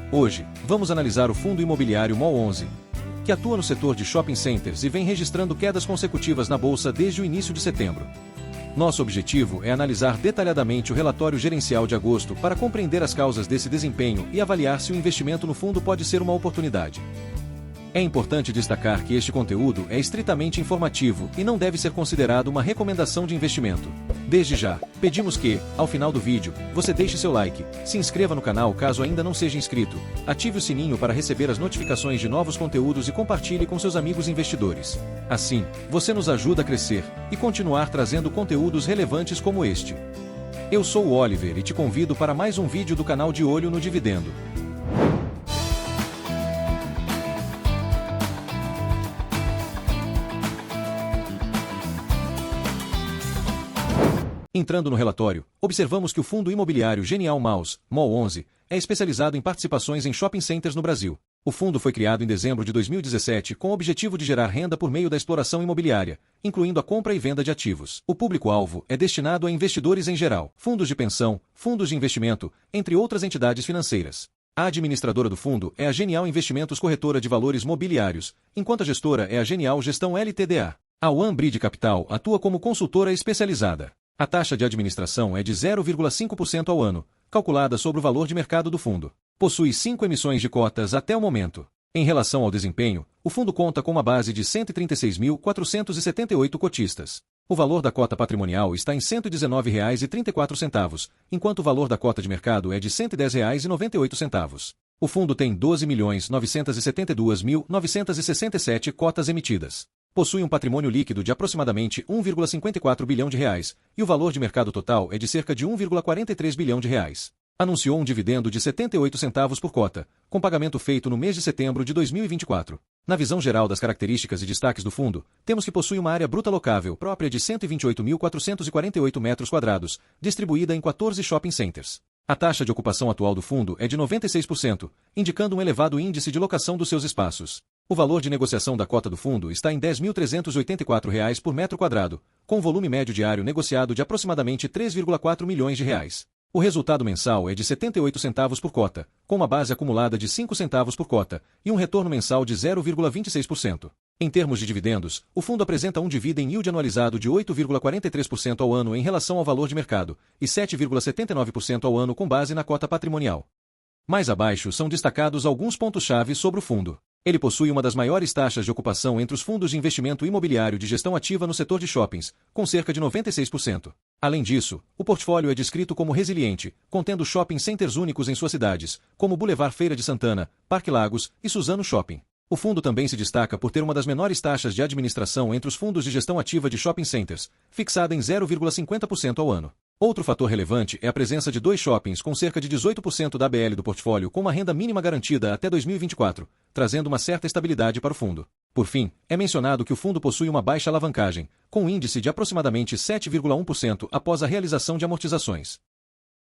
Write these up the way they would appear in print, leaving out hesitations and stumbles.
Hoje, vamos analisar o fundo imobiliário MOL11, que atua no setor de shopping centers e vem registrando quedas consecutivas na bolsa desde o início de setembro. Nosso objetivo é analisar detalhadamente o relatório gerencial de agosto para compreender as causas desse desempenho e avaliar se o investimento no fundo pode ser uma oportunidade. É importante destacar que este conteúdo é estritamente informativo e não deve ser considerado uma recomendação de investimento. Desde já, pedimos que, ao final do vídeo, você deixe seu like, se inscreva no canal caso ainda não seja inscrito, ative o sininho para receber as notificações de novos conteúdos e compartilhe com seus amigos investidores. Assim, você nos ajuda a crescer e continuar trazendo conteúdos relevantes como este. Eu sou o Oliver e te convido para mais um vídeo do canal De Olho no Dividendo. Entrando no relatório, observamos que o fundo imobiliário Genial Maus, MOL11, é especializado em participações em shopping centers no Brasil. O fundo foi criado em dezembro de 2017 com o objetivo de gerar renda por meio da exploração imobiliária, incluindo a compra e venda de ativos. O público-alvo é destinado a investidores em geral, fundos de pensão, fundos de investimento, entre outras entidades financeiras. A administradora do fundo é a Genial Investimentos Corretora de Valores Mobiliários, enquanto a gestora é a Genial Gestão Ltda. A One Bridge Capital atua como consultora especializada. A taxa de administração é de 0,5% ao ano, calculada sobre o valor de mercado do fundo. Possui 5 emissões de cotas até o momento. Em relação ao desempenho, o fundo conta com uma base de 136.478 cotistas. O valor da cota patrimonial está em R$ 119,34, enquanto o valor da cota de mercado é de R$ 110,98. O fundo tem 12.972.967 cotas emitidas. Possui um patrimônio líquido de aproximadamente R$ 1,54 bilhão e o valor de mercado total é de cerca de R$ 1,43 bilhão. Anunciou um dividendo de 78 centavos por cota, com pagamento feito no mês de setembro de 2024. Na visão geral das características e destaques do fundo, temos que possui uma área bruta locável própria de 128.448 metros quadrados, distribuída em 14 shopping centers. A taxa de ocupação atual do fundo é de 96%, indicando um elevado índice de locação dos seus espaços. O valor de negociação da cota do fundo está em R$ 10.384 por metro quadrado, com volume médio diário negociado de aproximadamente R$ 3,4 milhões. O resultado mensal é de 78 centavos por cota, com uma base acumulada de 5 centavos por cota e um retorno mensal de 0,26%. Em termos de dividendos, o fundo apresenta um dividend yield anualizado de 8,43% ao ano em relação ao valor de mercado e 7,79% ao ano com base na cota patrimonial. Mais abaixo são destacados alguns pontos-chave sobre o fundo. Ele possui uma das maiores taxas de ocupação entre os fundos de investimento imobiliário de gestão ativa no setor de shoppings, com cerca de 96%. Além disso, o portfólio é descrito como resiliente, contendo shopping centers únicos em suas cidades, como Boulevard Feira de Santana, Parque Lagos e Suzano Shopping. O fundo também se destaca por ter uma das menores taxas de administração entre os fundos de gestão ativa de shopping centers, fixada em 0,50% ao ano. Outro fator relevante é a presença de 2 shoppings com cerca de 18% da ABL do portfólio com uma renda mínima garantida até 2024, trazendo uma certa estabilidade para o fundo. Por fim, é mencionado que o fundo possui uma baixa alavancagem, com um índice de aproximadamente 7,1% após a realização de amortizações.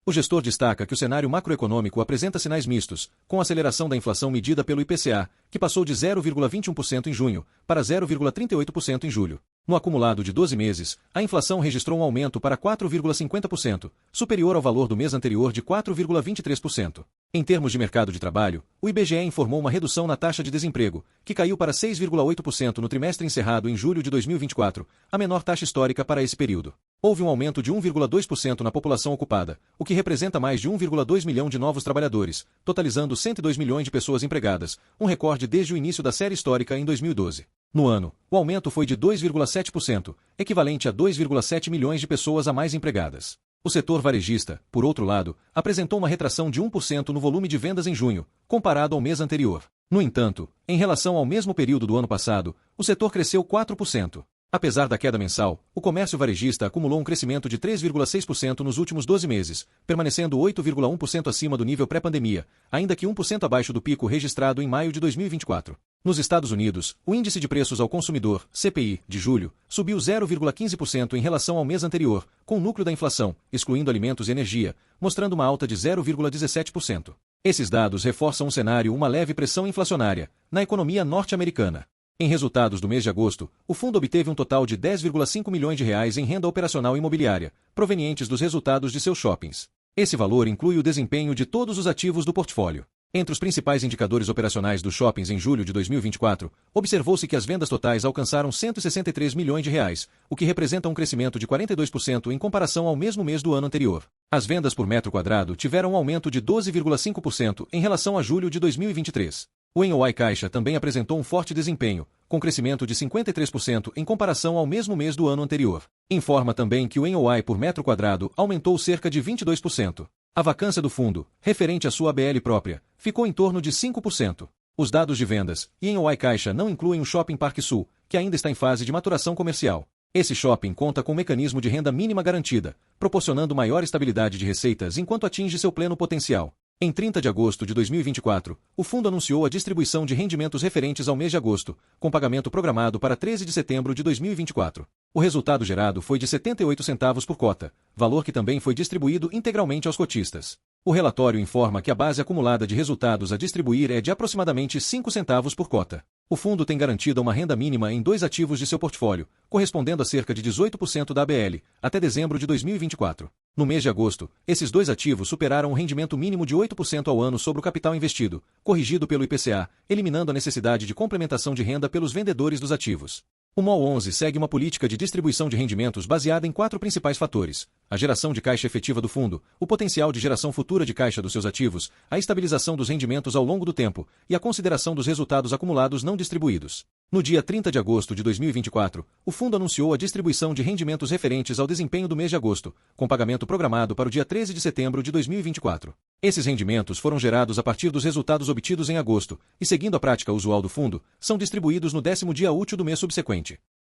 O gestor destaca que o cenário macroeconômico apresenta sinais mistos, com aceleração da inflação medida pelo IPCA, que passou de 0,21% em junho para 0,38% em julho. No acumulado de 12 meses, a inflação registrou um aumento para 4,50%, superior ao valor do mês anterior de 4,23%. Em termos de mercado de trabalho, o IBGE informou uma redução na taxa de desemprego, que caiu para 6,8% no trimestre encerrado em julho de 2024, a menor taxa histórica para esse período. Houve um aumento de 1,2% na população ocupada, o que representa mais de 1,2 milhão de novos trabalhadores, totalizando 102 milhões de pessoas empregadas, um recorde desde o início da série histórica em 2012. No ano, o aumento foi de 2,7%, equivalente a 2,7 milhões de pessoas a mais empregadas. O setor varejista, por outro lado, apresentou uma retração de 1% no volume de vendas em junho, comparado ao mês anterior. No entanto, em relação ao mesmo período do ano passado, o setor cresceu 4%. Apesar da queda mensal, o comércio varejista acumulou um crescimento de 3,6% nos últimos 12 meses, permanecendo 8,1% acima do nível pré-pandemia, ainda que 1% abaixo do pico registrado em maio de 2024. Nos Estados Unidos, o Índice de Preços ao Consumidor, CPI, de julho, subiu 0,15% em relação ao mês anterior, com o núcleo da inflação, excluindo alimentos e energia, mostrando uma alta de 0,17%. Esses dados reforçam um cenário uma leve pressão inflacionária na economia norte-americana. Em resultados do mês de agosto, o fundo obteve um total de R$10,5 milhões em renda operacional imobiliária, provenientes dos resultados de seus shoppings. Esse valor inclui o desempenho de todos os ativos do portfólio. Entre os principais indicadores operacionais dos shoppings em julho de 2024, observou-se que as vendas totais alcançaram R$ 163 milhões, o que representa um crescimento de 42% em comparação ao mesmo mês do ano anterior. As vendas por metro quadrado tiveram um aumento de 12,5% em relação a julho de 2023. O NOI Caixa também apresentou um forte desempenho, com crescimento de 53% em comparação ao mesmo mês do ano anterior. Informa também que o NOI por metro quadrado aumentou cerca de 22%. A vacância do fundo, referente à sua ABL própria, ficou em torno de 5%. Os dados de vendas e NOI Caixa não incluem o Shopping Parque Sul, que ainda está em fase de maturação comercial. Esse shopping conta com um mecanismo de renda mínima garantida, proporcionando maior estabilidade de receitas enquanto atinge seu pleno potencial. Em 30 de agosto de 2024, o fundo anunciou a distribuição de rendimentos referentes ao mês de agosto, com pagamento programado para 13 de setembro de 2024. O resultado gerado foi de 78 centavos por cota, valor que também foi distribuído integralmente aos cotistas. O relatório informa que a base acumulada de resultados a distribuir é de aproximadamente 5 centavos por cota. O fundo tem garantida uma renda mínima em 2 ativos de seu portfólio, correspondendo a cerca de 18% da ABL, até dezembro de 2024. No mês de agosto, esses 2 ativos superaram um rendimento mínimo de 8% ao ano sobre o capital investido, corrigido pelo IPCA, eliminando a necessidade de complementação de renda pelos vendedores dos ativos. O MOL 11 segue uma política de distribuição de rendimentos baseada em 4 principais fatores: a geração de caixa efetiva do fundo, o potencial de geração futura de caixa dos seus ativos, a estabilização dos rendimentos ao longo do tempo e a consideração dos resultados acumulados não distribuídos. No dia 30 de agosto de 2024, o fundo anunciou a distribuição de rendimentos referentes ao desempenho do mês de agosto, com pagamento programado para o dia 13 de setembro de 2024. Esses rendimentos foram gerados a partir dos resultados obtidos em agosto e, seguindo a prática usual do fundo, são distribuídos no 10º dia útil do mês subsequente.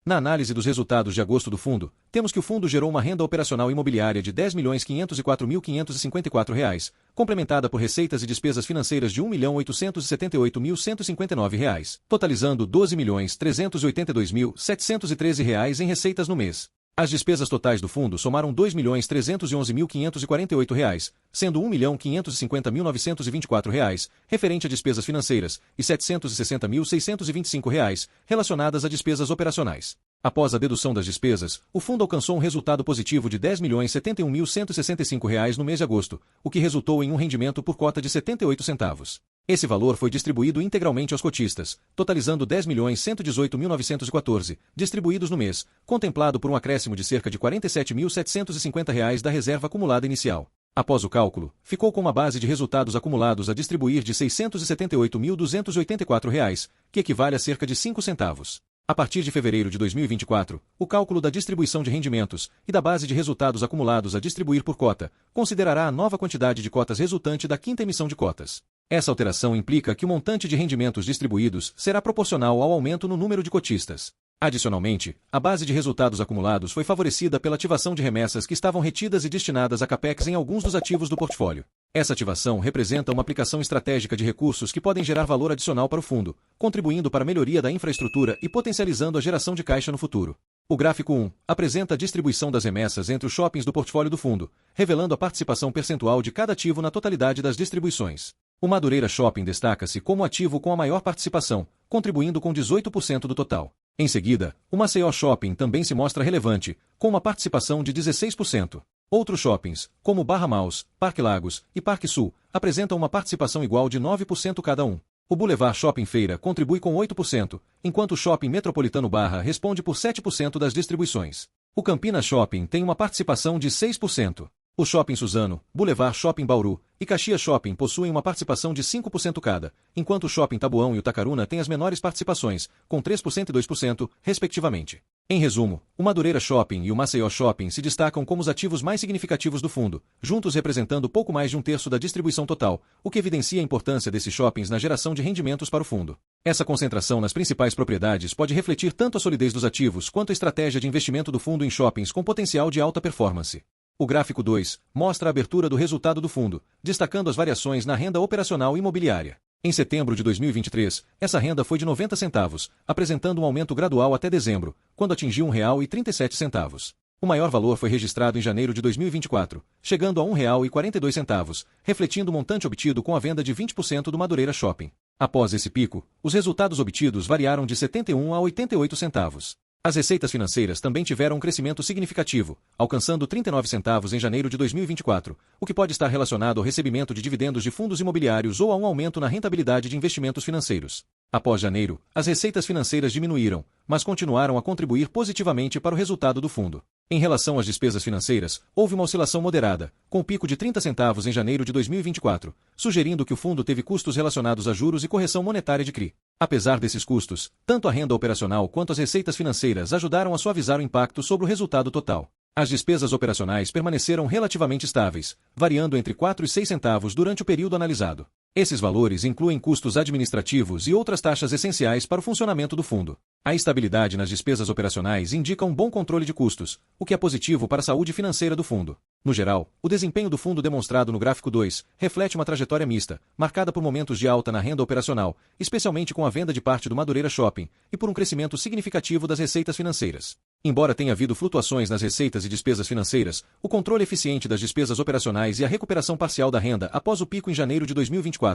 Na análise dos resultados de agosto do fundo, temos que o fundo gerou uma renda operacional imobiliária de R$ 10.504.554, complementada por receitas e despesas financeiras de R$ 1.878.159, totalizando R$ 12.382.713 em receitas no mês. As despesas totais do fundo somaram R$ 2.311.548, sendo R$ 1.550.924 referente a despesas financeiras e R$ 760.625 relacionadas a despesas operacionais. Após a dedução das despesas, o fundo alcançou um resultado positivo de R$ 10.071.165 no mês de agosto, o que resultou em um rendimento por cota de 78 centavos. Esse valor foi distribuído integralmente aos cotistas, totalizando R$ 10.118.914, distribuídos no mês, contemplado por um acréscimo de cerca de R$ 47.750 da reserva acumulada inicial. Após o cálculo, ficou com uma base de resultados acumulados a distribuir de R$ 678.284, que equivale a cerca de 5 centavos. A partir de fevereiro de 2024, o cálculo da distribuição de rendimentos e da base de resultados acumulados a distribuir por cota considerará a nova quantidade de cotas resultante da quinta emissão de cotas. Essa alteração implica que o montante de rendimentos distribuídos será proporcional ao aumento no número de cotistas. Adicionalmente, a base de resultados acumulados foi favorecida pela ativação de remessas que estavam retidas e destinadas a capex em alguns dos ativos do portfólio. Essa ativação representa uma aplicação estratégica de recursos que podem gerar valor adicional para o fundo, contribuindo para a melhoria da infraestrutura e potencializando a geração de caixa no futuro. O gráfico 1 apresenta a distribuição das remessas entre os shoppings do portfólio do fundo, revelando a participação percentual de cada ativo na totalidade das distribuições. O Madureira Shopping destaca-se como ativo com a maior participação, contribuindo com 18% do total. Em seguida, o Maceió Shopping também se mostra relevante, com uma participação de 16%. Outros shoppings, como Barra Maus, Parque Lagos e Parque Sul, apresentam uma participação igual de 9% cada um. O Boulevard Shopping Feira contribui com 8%, enquanto o Shopping Metropolitano Barra responde por 7% das distribuições. O Campinas Shopping tem uma participação de 6%. O Shopping Suzano, Boulevard Shopping Bauru e Caxias Shopping possuem uma participação de 5% cada, enquanto o Shopping Tabuão e o Tacaruna têm as menores participações, com 3% e 2%, respectivamente. Em resumo, o Madureira Shopping e o Maceió Shopping se destacam como os ativos mais significativos do fundo, juntos representando pouco mais de um terço da distribuição total, o que evidencia a importância desses shoppings na geração de rendimentos para o fundo. Essa concentração nas principais propriedades pode refletir tanto a solidez dos ativos quanto a estratégia de investimento do fundo em shoppings com potencial de alta performance. O gráfico 2 mostra a abertura do resultado do fundo, destacando as variações na renda operacional imobiliária. Em setembro de 2023, essa renda foi de 90 centavos, apresentando um aumento gradual até dezembro, quando atingiu R$ 1,37. O maior valor foi registrado em janeiro de 2024, chegando a R$ 1,42, refletindo o montante obtido com a venda de 20% do Madureira Shopping. Após esse pico, os resultados obtidos variaram de 71 a 88 centavos. As receitas financeiras também tiveram um crescimento significativo, alcançando 39 centavos em janeiro de 2024, o que pode estar relacionado ao recebimento de dividendos de fundos imobiliários ou a um aumento na rentabilidade de investimentos financeiros. Após janeiro, as receitas financeiras diminuíram, mas continuaram a contribuir positivamente para o resultado do fundo. Em relação às despesas financeiras, houve uma oscilação moderada, com o pico de 30 centavos em janeiro de 2024, sugerindo que o fundo teve custos relacionados a juros e correção monetária de CRI. Apesar desses custos, tanto a renda operacional quanto as receitas financeiras ajudaram a suavizar o impacto sobre o resultado total. As despesas operacionais permaneceram relativamente estáveis, variando entre 4 e 6 centavos durante o período analisado. Esses valores incluem custos administrativos e outras taxas essenciais para o funcionamento do fundo. A estabilidade nas despesas operacionais indica um bom controle de custos, o que é positivo para a saúde financeira do fundo. No geral, o desempenho do fundo demonstrado no gráfico 2 reflete uma trajetória mista, marcada por momentos de alta na renda operacional, especialmente com a venda de parte do Madureira Shopping, e por um crescimento significativo das receitas financeiras. Embora tenha havido flutuações nas receitas e despesas financeiras, o controle eficiente das despesas operacionais e a recuperação parcial da renda após o pico em janeiro de 2024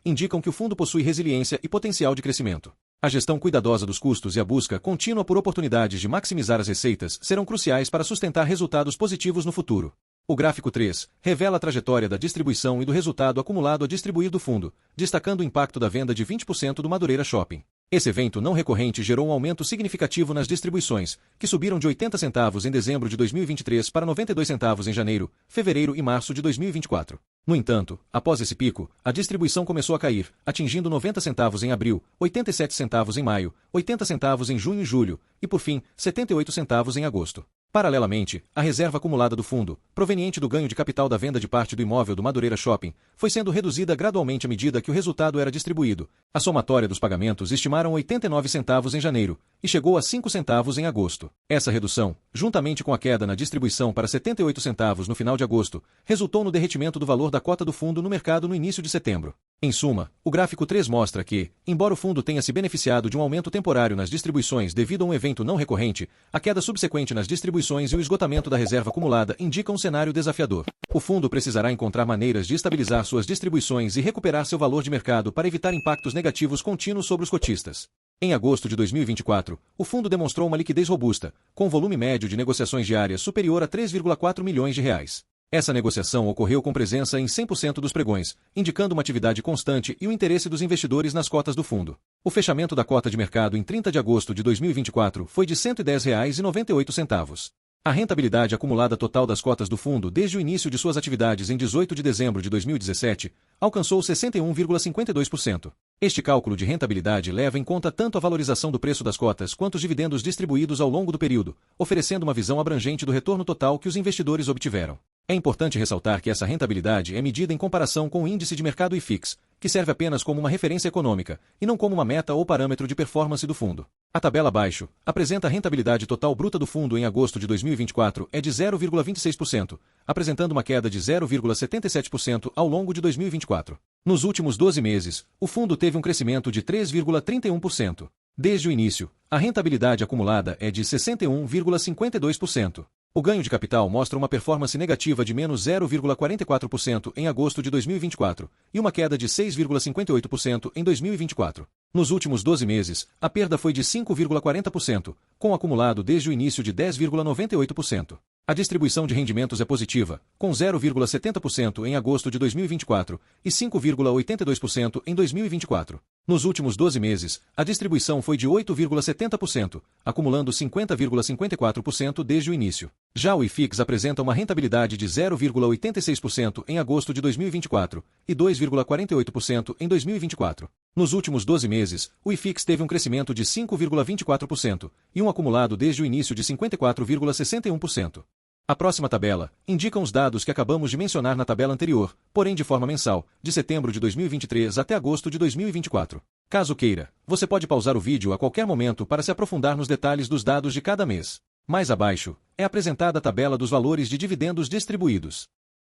indicam que o fundo possui resiliência e potencial de crescimento. A gestão cuidadosa dos custos e a busca contínua por oportunidades de maximizar as receitas serão cruciais para sustentar resultados positivos no futuro. O gráfico 3 revela a trajetória da distribuição e do resultado acumulado a distribuir do fundo, destacando o impacto da venda de 20% do Madureira Shopping. Esse evento não recorrente gerou um aumento significativo nas distribuições, que subiram de 80 centavos em dezembro de 2023 para 92 centavos em janeiro, fevereiro e março de 2024. No entanto, após esse pico, a distribuição começou a cair, atingindo 90 centavos em abril, 87 centavos em maio, 80 centavos em junho e julho, e por fim, 78 centavos em agosto. Paralelamente, a reserva acumulada do fundo, proveniente do ganho de capital da venda de parte do imóvel do Madureira Shopping, foi sendo reduzida gradualmente à medida que o resultado era distribuído. A somatória dos pagamentos estimaram 89 centavos em janeiro, e chegou a 5 centavos em agosto. Essa redução, juntamente com a queda na distribuição para 78 centavos no final de agosto, resultou no derretimento do valor da cota do fundo no mercado no início de setembro. Em suma, o gráfico 3 mostra que, embora o fundo tenha se beneficiado de um aumento temporário nas distribuições devido a um evento não recorrente, a queda subsequente nas distribuições e o esgotamento da reserva acumulada indicam um cenário desafiador. O fundo precisará encontrar maneiras de estabilizar suas distribuições e recuperar seu valor de mercado para evitar impactos negativos contínuos sobre os cotistas. Em agosto de 2024, o fundo demonstrou uma liquidez robusta, com volume médio de negociações diárias superior a 3,4 milhões de reais. Essa negociação ocorreu com presença em 100% dos pregões, indicando uma atividade constante e o interesse dos investidores nas cotas do fundo. O fechamento da cota de mercado em 30 de agosto de 2024 foi de R$ 110,98. A rentabilidade acumulada total das cotas do fundo desde o início de suas atividades em 18 de dezembro de 2017 alcançou 61,52%. Este cálculo de rentabilidade leva em conta tanto a valorização do preço das cotas quanto os dividendos distribuídos ao longo do período, oferecendo uma visão abrangente do retorno total que os investidores obtiveram. É importante ressaltar que essa rentabilidade é medida em comparação com o índice de mercado IFIX, que serve apenas como uma referência econômica, e não como uma meta ou parâmetro de performance do fundo. A tabela abaixo apresenta a rentabilidade total bruta do fundo em agosto de 2024 é de 0,26%, apresentando uma queda de 0,77% ao longo de 2024. Nos últimos 12 meses, o fundo teve um crescimento de 3,31%. Desde o início, a rentabilidade acumulada é de 61,52%. O ganho de capital mostra uma performance negativa de menos 0,44% em agosto de 2024 e uma queda de 6,58% em 2024. Nos últimos 12 meses, a perda foi de 5,40%, com um acumulado desde o início de 10,98%. A distribuição de rendimentos é positiva, com 0,70% em agosto de 2024 e 5,82% em 2024. Nos últimos 12 meses, a distribuição foi de 8,70%, acumulando 50,54% desde o início. Já o IFIX apresenta uma rentabilidade de 0,86% em agosto de 2024 e 2,48% em 2024. Nos últimos 12 meses, o IFIX teve um crescimento de 5,24% e um acumulado desde o início de 54,61%. A próxima tabela indica os dados que acabamos de mencionar na tabela anterior, porém de forma mensal, de setembro de 2023 até agosto de 2024. Caso queira, você pode pausar o vídeo a qualquer momento para se aprofundar nos detalhes dos dados de cada mês. Mais abaixo, é apresentada a tabela dos valores de dividendos distribuídos.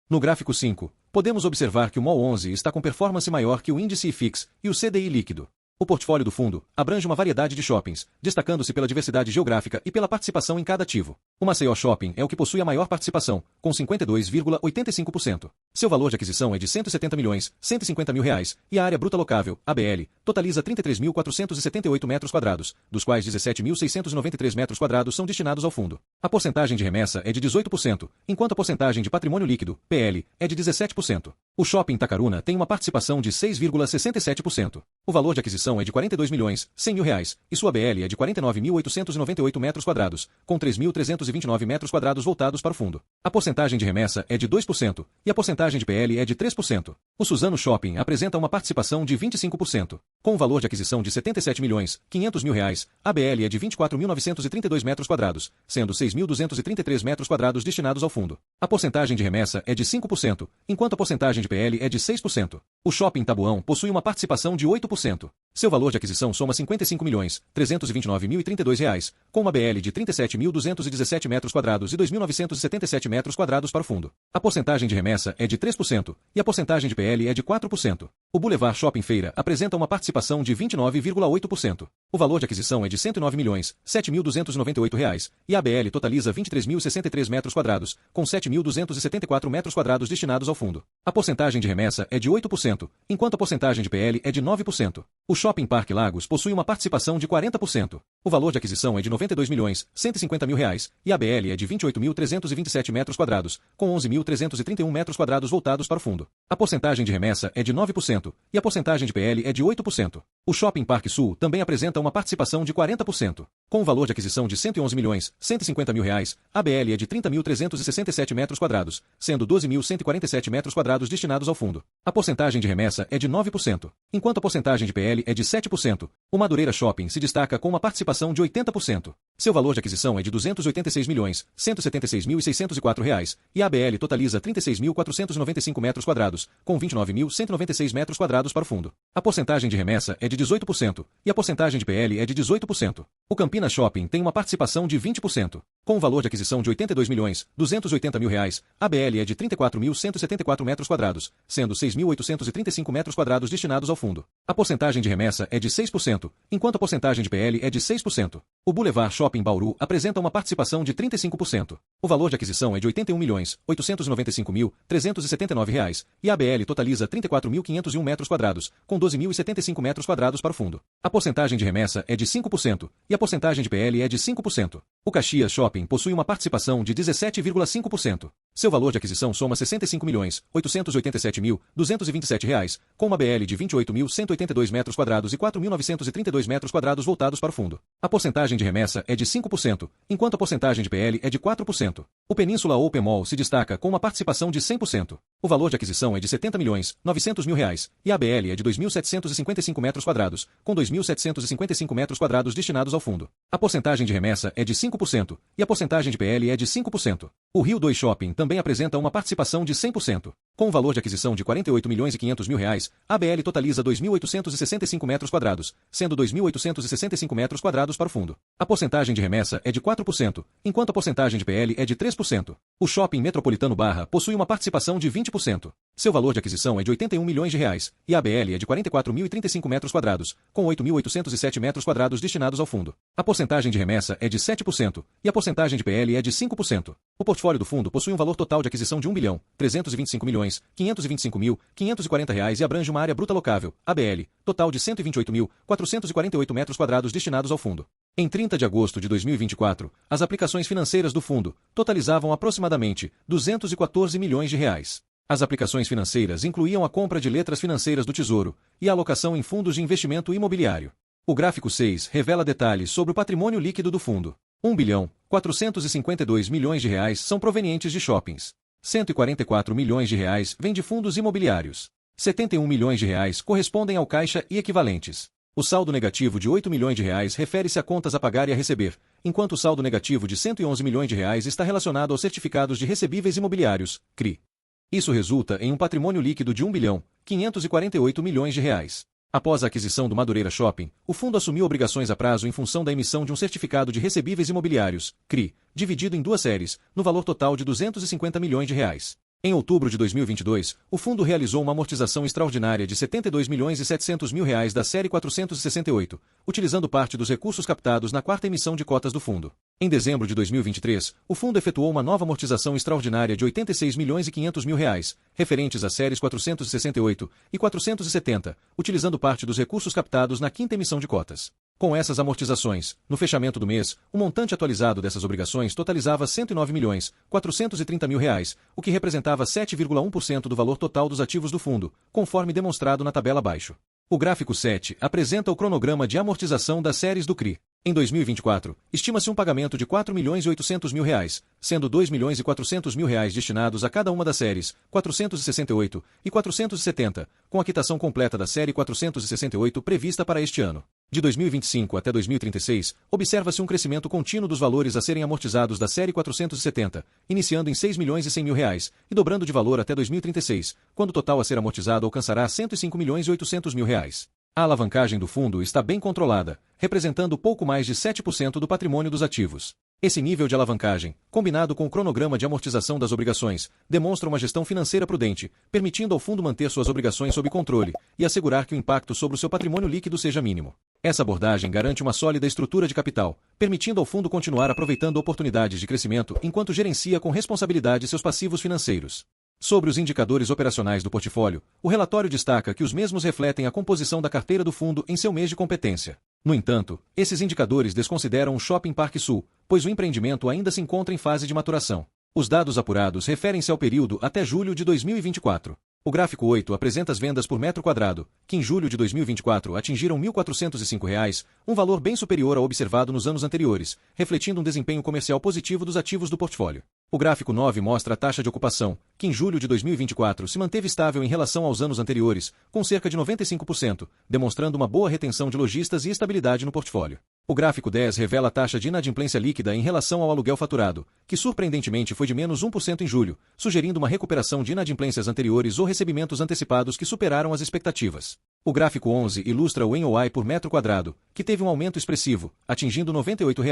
No gráfico 5, podemos observar que o MOL 11 está com performance maior que o índice IFIX e o CDI líquido. O portfólio do fundo abrange uma variedade de shoppings, destacando-se pela diversidade geográfica e pela participação em cada ativo. O Maceió Shopping é o que possui a maior participação, com 52,85%. Seu valor de aquisição é de R$ 170.150.000 reais e a área bruta locável, ABL, totaliza 33.478 metros quadrados, dos quais 17.693 metros quadrados são destinados ao fundo. A porcentagem de remessa é de 18%, enquanto a porcentagem de patrimônio líquido, PL, é de 17%. O Shopping Itacaruna tem uma participação de 6,67%. O valor de aquisição é de R$ 42.100.000 reais e sua BL é de 49.898 metros quadrados, com 3.329 metros quadrados voltados para o fundo. A porcentagem de remessa é de 2% e a porcentagem de PL é de 3%. O Suzano Shopping apresenta uma participação de 25%. Com o valor de aquisição de R$ 77.500.000 reais, a BL é de 24.932 metros quadrados, sendo 6.233 metros quadrados destinados ao fundo. A porcentagem de remessa é de 5%, enquanto a porcentagem de PL é de 6%. O Shopping Tabuão possui uma participação de 8%. Seu valor de aquisição soma R$ 55.329.032 reais, com uma BL de 37.217 metros quadrados e 2.977 metros quadrados para o fundo. A porcentagem de remessa é de 3% e a porcentagem de PL é de 4%. O Boulevard Shopping Feira apresenta uma participação de 29,8%. O valor de aquisição é de R$ 109.007.298 reais e a ABL totaliza 23.063 metros quadrados, com 7.274 metros quadrados destinados ao fundo. A porcentagem de remessa é de 8%, enquanto a porcentagem de PL é de 9%. O Shopping Parque Lagos possui uma participação de 40%. O valor de aquisição é de R$ 92.150.000 reais e a ABL é de 28.327 metros quadrados, com 11.331 metros quadrados voltados para o fundo. A porcentagem de remessa é de 9% e a porcentagem de PL é de 8%. O Shopping Parque Sul também apresenta uma participação de 40%. Com o valor de aquisição de R$ 111.150.000 reais, a ABL é de 30.367 metros quadrados, sendo 12.147 metros quadrados destinados ao fundo. A porcentagem de remessa é de 9%, enquanto a porcentagem de PL é de 7%. O Madureira Shopping se destaca com uma participação de 80%. Seu valor de aquisição é de R$ 286.176.604 reais e a ABL totaliza 36.495 metros quadrados, com 29.196 metros quadrados para o fundo. A porcentagem de remessa é de 18% e a porcentagem de PL é de 18%. O Campinas Shopping tem uma participação de 20%. Com o valor de aquisição de R$ 82.280.000 reais, a ABL é de 34.174 metros quadrados, sendo 6.835 metros quadrados destinados ao fundo. A porcentagem de remessa é de 6%, enquanto a porcentagem de PL é de 6%. O Boulevard Shopping Bauru apresenta uma participação de 35%. O valor de aquisição é de R$ 81.895.379 reais e a ABL totaliza 34.501 metros quadrados, com 12.075 metros quadrados para o fundo. A porcentagem de remessa é de 5% e a porcentagem de PL é de 5%. O Caxias Shopping possui uma participação de 17,5%. Seu valor de aquisição soma R$ 65.887.227 reais, com uma BL de 28.182 metros quadrados e 4.932 metros quadrados voltados para o fundo. A porcentagem de remessa é de 5%, enquanto a porcentagem de PL é de 4%. O Península Open Mall se destaca com uma participação de 100%. O valor de aquisição é de R$ 70.900.000 reais e a ABL é de 2.755 metros quadrados, com 2.755 metros quadrados destinados ao fundo. A porcentagem de remessa é de 5% e a porcentagem de PL é de 5%. O Rio 2 Shopping também apresenta uma participação de 100%. Com o valor de aquisição de R$ 48.500.000 reais, a ABL totaliza 2.865 metros quadrados, sendo 2.865 metros quadrados para o fundo. A porcentagem de remessa é de 4%, enquanto a porcentagem de PL é de 3%. O Shopping Metropolitano Barra possui uma participação de 20%. Seu valor de aquisição é de R$ 81 milhões e a ABL é de 44.035 metros quadrados, com 8.807 metros quadrados destinados ao fundo. A porcentagem de remessa é de 7% e a porcentagem de PL é de 5%. O portfólio do fundo possui um valor total de aquisição de R$ 1.325.525.540 reais e abrange uma área bruta locável, ABL, total de 128.448 metros quadrados destinados ao fundo. Em 30 de agosto de 2024, as aplicações financeiras do fundo totalizavam aproximadamente R$ 214 milhões. As aplicações financeiras incluíam a compra de letras financeiras do Tesouro e a alocação em fundos de investimento imobiliário. O gráfico 6 revela detalhes sobre o patrimônio líquido do fundo. R$ 1.452.000.000 são provenientes de shoppings. R$ 144 milhões vêm de fundos imobiliários. R$ 71 milhões correspondem ao caixa e equivalentes. O saldo negativo de R$ 8 milhões refere-se a contas a pagar e a receber, enquanto o saldo negativo de R$ 111 milhões está relacionado aos certificados de recebíveis imobiliários, CRI. Isso resulta em um patrimônio líquido de R$ 1.548.000.000. Após a aquisição do Madureira Shopping, o fundo assumiu obrigações a prazo em função da emissão de um certificado de recebíveis imobiliários, CRI, dividido em duas séries, no valor total de R$ 250 milhões. Em outubro de 2022, o fundo realizou uma amortização extraordinária de R$ 72.700.000 da série 468, utilizando parte dos recursos captados na quarta emissão de cotas do fundo. Em dezembro de 2023, o fundo efetuou uma nova amortização extraordinária de R$ 86.500.000, referentes às séries 468 e 470, utilizando parte dos recursos captados na quinta emissão de cotas. Com essas amortizações, no fechamento do mês, o montante atualizado dessas obrigações totalizava R$ 109.430.000, o que representava 7,1% do valor total dos ativos do fundo, conforme demonstrado na tabela abaixo. O gráfico 7 apresenta o cronograma de amortização das séries do CRI. Em 2024, estima-se um pagamento de R$ 4.800.000, sendo R$ 2.400.000 destinados a cada uma das séries 468 e 470, com a quitação completa da série 468 prevista para este ano. De 2025 até 2036, observa-se um crescimento contínuo dos valores a serem amortizados da série 470, iniciando em R$ 6.100.000 e dobrando de valor até 2036, quando o total a ser amortizado alcançará R$ 105.800.000. A alavancagem do fundo está bem controlada, representando pouco mais de 7% do patrimônio dos ativos. Esse nível de alavancagem, combinado com o cronograma de amortização das obrigações, demonstra uma gestão financeira prudente, permitindo ao fundo manter suas obrigações sob controle e assegurar que o impacto sobre o seu patrimônio líquido seja mínimo. Essa abordagem garante uma sólida estrutura de capital, permitindo ao fundo continuar aproveitando oportunidades de crescimento enquanto gerencia com responsabilidade seus passivos financeiros. Sobre os indicadores operacionais do portfólio, o relatório destaca que os mesmos refletem a composição da carteira do fundo em seu mês de competência. No entanto, esses indicadores desconsideram o Shopping Parque Sul, pois o empreendimento ainda se encontra em fase de maturação. Os dados apurados referem-se ao período até julho de 2024. O gráfico 8 apresenta as vendas por metro quadrado, que em julho de 2024 atingiram R$ 1.405, um valor bem superior ao observado nos anos anteriores, refletindo um desempenho comercial positivo dos ativos do portfólio. O gráfico 9 mostra a taxa de ocupação, que em julho de 2024 se manteve estável em relação aos anos anteriores, com cerca de 95%, demonstrando uma boa retenção de lojistas e estabilidade no portfólio. O gráfico 10 revela a taxa de inadimplência líquida em relação ao aluguel faturado, que surpreendentemente foi de menos 1% em julho, sugerindo uma recuperação de inadimplências anteriores ou recebimentos antecipados que superaram as expectativas. O gráfico 11 ilustra o NOI por metro quadrado, que teve um aumento expressivo, atingindo R$ 98,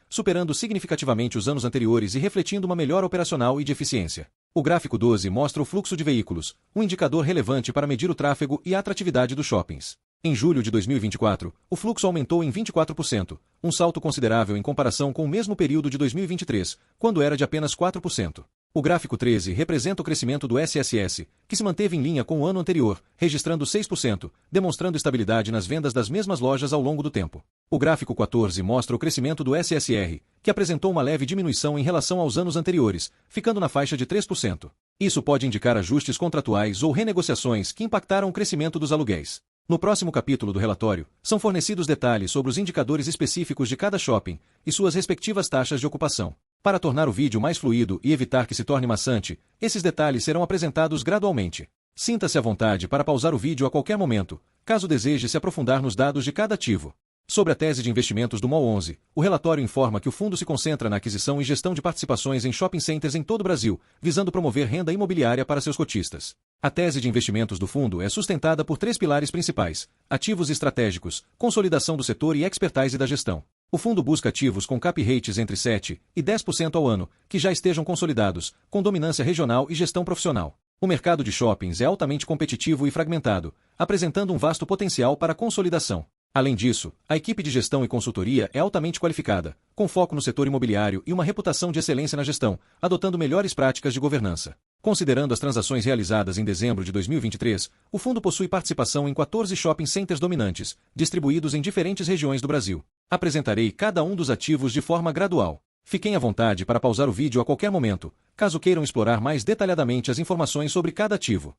superando significativamente os anos anteriores e refletindo uma melhora operacional e de eficiência. O gráfico 12 mostra o fluxo de veículos, um indicador relevante para medir o tráfego e a atratividade dos shoppings. Em julho de 2024, o fluxo aumentou em 24%, um salto considerável em comparação com o mesmo período de 2023, quando era de apenas 4%. O gráfico 13 representa o crescimento do SSS, que se manteve em linha com o ano anterior, registrando 6%, demonstrando estabilidade nas vendas das mesmas lojas ao longo do tempo. O gráfico 14 mostra o crescimento do SSR, que apresentou uma leve diminuição em relação aos anos anteriores, ficando na faixa de 3%. Isso pode indicar ajustes contratuais ou renegociações que impactaram o crescimento dos aluguéis. No próximo capítulo do relatório, são fornecidos detalhes sobre os indicadores específicos de cada shopping e suas respectivas taxas de ocupação. Para tornar o vídeo mais fluido e evitar que se torne maçante, esses detalhes serão apresentados gradualmente. Sinta-se à vontade para pausar o vídeo a qualquer momento, caso deseje se aprofundar nos dados de cada ativo. Sobre a tese de investimentos do MOL 11, o relatório informa que o fundo se concentra na aquisição e gestão de participações em shopping centers em todo o Brasil, visando promover renda imobiliária para seus cotistas. A tese de investimentos do fundo é sustentada por 3 pilares principais: ativos estratégicos, consolidação do setor e expertise da gestão. O fundo busca ativos com cap rates entre 7% e 10% ao ano, que já estejam consolidados, com dominância regional e gestão profissional. O mercado de shoppings é altamente competitivo e fragmentado, apresentando um vasto potencial para consolidação. Além disso, a equipe de gestão e consultoria é altamente qualificada, com foco no setor imobiliário e uma reputação de excelência na gestão, adotando melhores práticas de governança. Considerando as transações realizadas em dezembro de 2023, o fundo possui participação em 14 shopping centers dominantes, distribuídos em diferentes regiões do Brasil. Apresentarei cada um dos ativos de forma gradual. Fiquem à vontade para pausar o vídeo a qualquer momento, caso queiram explorar mais detalhadamente as informações sobre cada ativo.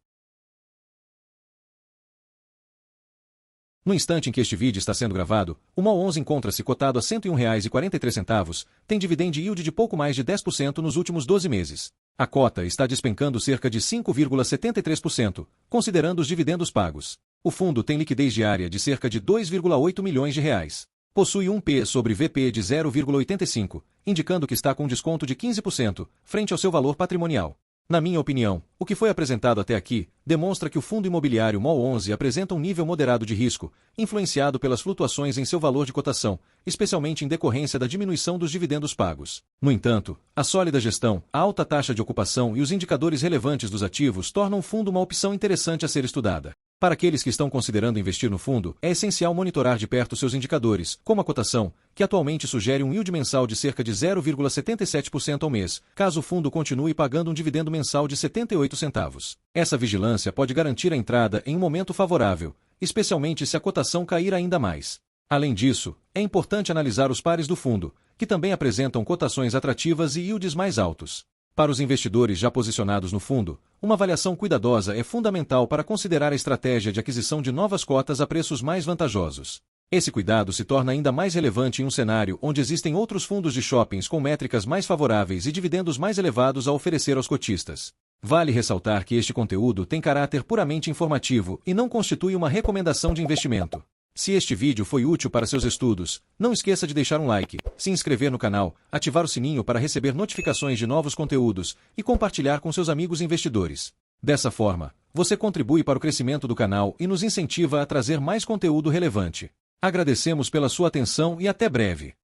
No instante em que este vídeo está sendo gravado, o MOL 11 encontra-se cotado a R$ 101,43, tem dividend yield de pouco mais de 10% nos últimos 12 meses. A cota está despencando cerca de 5,73%, considerando os dividendos pagos. O fundo tem liquidez diária de cerca de R$ 2,8 milhões. Possui um P sobre VP de 0,85, indicando que está com desconto de 15%, frente ao seu valor patrimonial. Na minha opinião, o que foi apresentado até aqui demonstra que o fundo imobiliário MOL 11 apresenta um nível moderado de risco, influenciado pelas flutuações em seu valor de cotação, especialmente em decorrência da diminuição dos dividendos pagos. No entanto, a sólida gestão, a alta taxa de ocupação e os indicadores relevantes dos ativos tornam o fundo uma opção interessante a ser estudada. Para aqueles que estão considerando investir no fundo, é essencial monitorar de perto seus indicadores, como a cotação, que atualmente sugere um yield mensal de cerca de 0,77% ao mês, caso o fundo continue pagando um dividendo mensal de 78 centavos. Essa vigilância pode garantir a entrada em um momento favorável, especialmente se a cotação cair ainda mais. Além disso, é importante analisar os pares do fundo, que também apresentam cotações atrativas e yields mais altos. Para os investidores já posicionados no fundo, uma avaliação cuidadosa é fundamental para considerar a estratégia de aquisição de novas cotas a preços mais vantajosos. Esse cuidado se torna ainda mais relevante em um cenário onde existem outros fundos de shoppings com métricas mais favoráveis e dividendos mais elevados a oferecer aos cotistas. Vale ressaltar que este conteúdo tem caráter puramente informativo e não constitui uma recomendação de investimento. Se este vídeo foi útil para seus estudos, não esqueça de deixar um like, se inscrever no canal, ativar o sininho para receber notificações de novos conteúdos e compartilhar com seus amigos investidores. Dessa forma, você contribui para o crescimento do canal e nos incentiva a trazer mais conteúdo relevante. Agradecemos pela sua atenção e até breve.